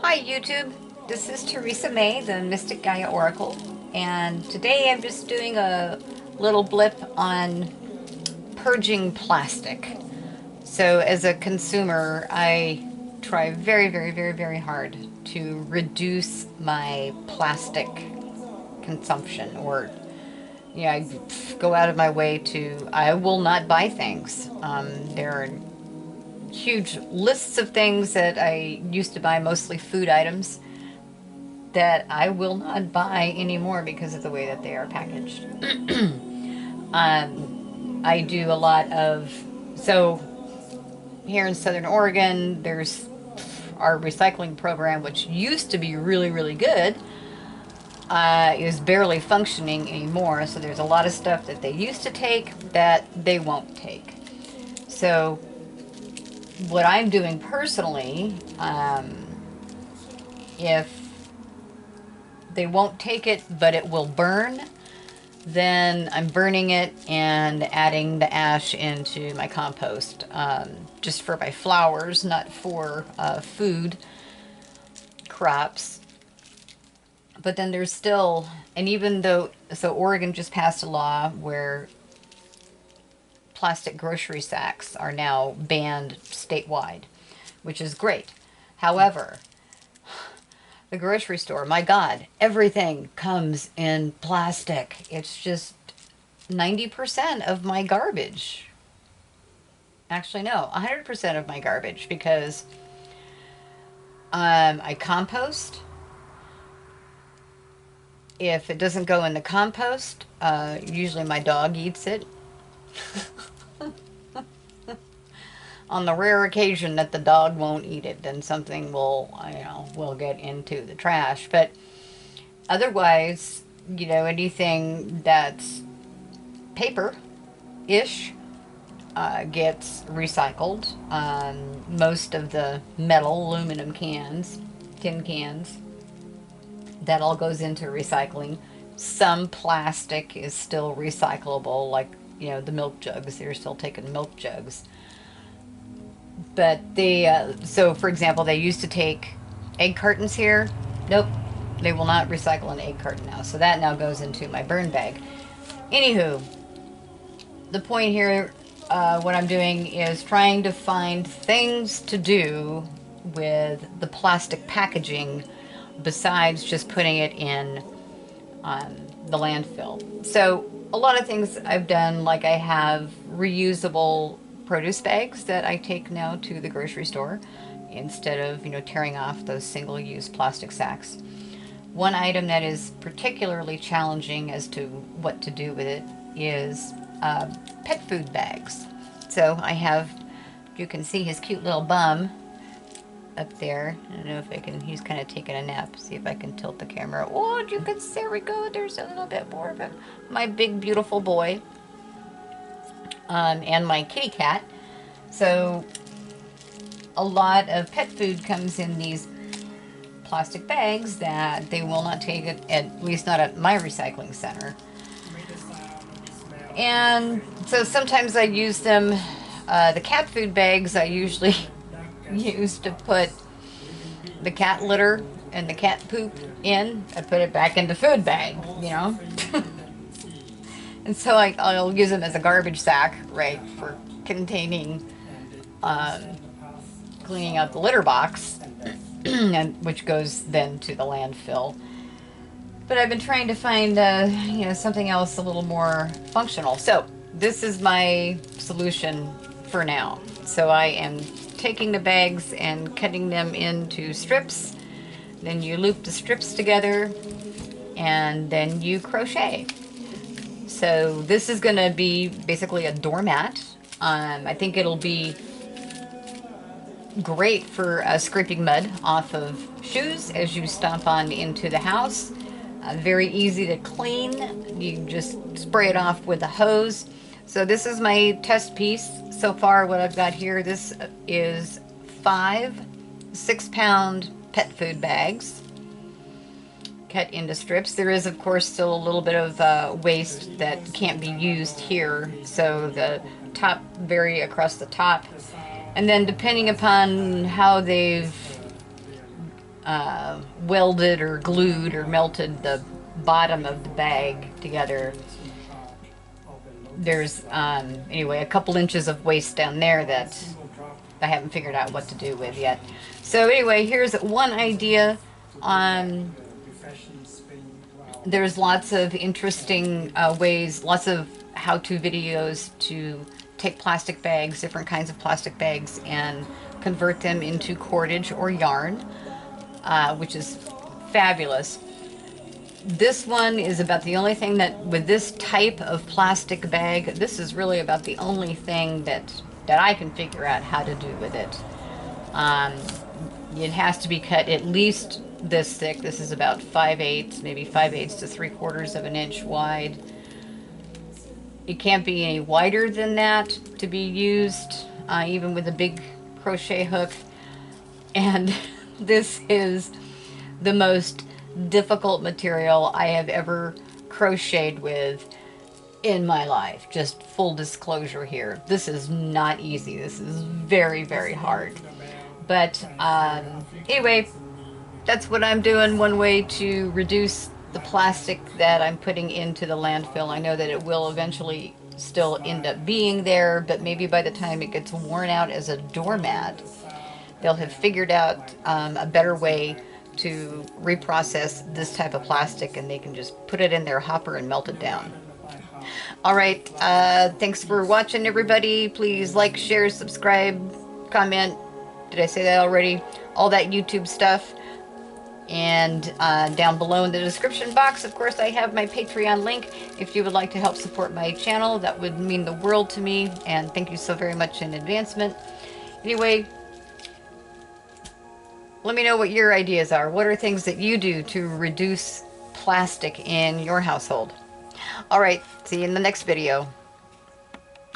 Hi YouTube, this is Teresa May, the Mystic Gaia Oracle, and today I'm just doing a little blip on purging plastic. So as a consumer, I try very hard to reduce my plastic consumption, or I go out of my way to, I will not buy things. There are huge lists of things that I used to buy, mostly food items, that I will not buy anymore because of the way that they are packaged. I do a lot of, so here in Southern Oregon, there's our recycling program, which used to be really good, is barely functioning anymore. So there's a lot of stuff that they used to take that they won't take. So what I'm doing personally, if they won't take it, but it will burn, then I'm burning it and adding the ash into my compost, just for my flowers, not for food crops. But then there's still, and even though, so Oregon just passed a law where plastic grocery sacks are now banned statewide, which is great. However, the grocery store, my God, everything comes in plastic. It's just 90% of my garbage. Actually, no, 100% of my garbage, because I compost. If it doesn't go in the compost, usually my dog eats it. On the rare occasion that the dog won't eat it, then something will get into the trash. But otherwise, anything that's paper-ish gets recycled. Most of the metal, aluminum cans, tin cans, that all goes into recycling. Some plastic is still recyclable, like, the milk jugs. They're still taking milk jugs. But so for example, they used to take egg cartons here. Nope, they will not recycle an egg carton now. So that now goes into my burn bag. Anywho, the point here, what I'm doing is trying to find things to do with the plastic packaging besides just putting it in the landfill. So a lot of things I've done, like I have reusable produce bags that I take now to the grocery store instead of, tearing off those single-use plastic sacks. One item that is particularly challenging as to what to do with it is pet food bags. So I have, you can see his cute little bum up there. I don't know if I can, he's kind of taking a nap. See if I can tilt the camera. Oh, you can, there we go. There's a little bit more of him. My big, beautiful boy. And my kitty cat. So a lot of pet food comes in these plastic bags that they will not take it, at least not at my recycling center. And so sometimes I use them, the cat food bags I usually use to put the cat litter and the cat poop in. I put it back in the food bag, And so I'll use them as a garbage sack, right, for containing, cleaning out the litter box, and which goes then to the landfill. But I've been trying to find, something else a little more functional. So this is my solution for now. So I am taking the bags and cutting them into strips. Then you loop the strips together, and then you crochet. So this is going to be basically a doormat. I think it'll be great for scraping mud off of shoes as you stomp on into the house. Very easy to clean. You just spray it off with a hose. So this is my test piece. So far what I've got here, this is 5 6-pound pet food bags cut into strips. There is, of course, still a little bit of waste that can't be used here, so the top, vary across the top, and then depending upon how they've welded or glued or melted the bottom of the bag together. There's anyway a couple inches of waste down there that I haven't figured out what to do with yet. So anyway, here's one idea. There's lots of interesting ways, lots of how-to videos to take plastic bags, different kinds of plastic bags, and convert them into cordage or yarn, which is fabulous. This one is about the only thing that, with this type of plastic bag, this is really about the only thing that I can figure out how to do with it. It has to be cut at least this thick. This is about 5/8, maybe 5/8 to 3/4 of an inch wide. It can't be any wider than that to be used, even with a big crochet hook. And this is the most difficult material I have ever crocheted with in my life. Just full disclosure here. This is not easy. This is very, very hard. But anyway, that's what I'm doing. One way to reduce the plastic that I'm putting into the landfill. I know that it will eventually still end up being there, but maybe by the time it gets worn out as a doormat, they'll have figured out a better way to reprocess this type of plastic, and they can just put it in their hopper and melt it down. All right, thanks for watching, everybody. Please like, share, subscribe, comment. Did I say that already? All that YouTube stuff. And down below in the description box, of course, I have my Patreon link. If you would like to help support my channel, that would mean the world to me, and thank you so very much in advancement. Anyway, let me know what your ideas are. What are things that you do to reduce plastic in your household? All right, see you in the next video.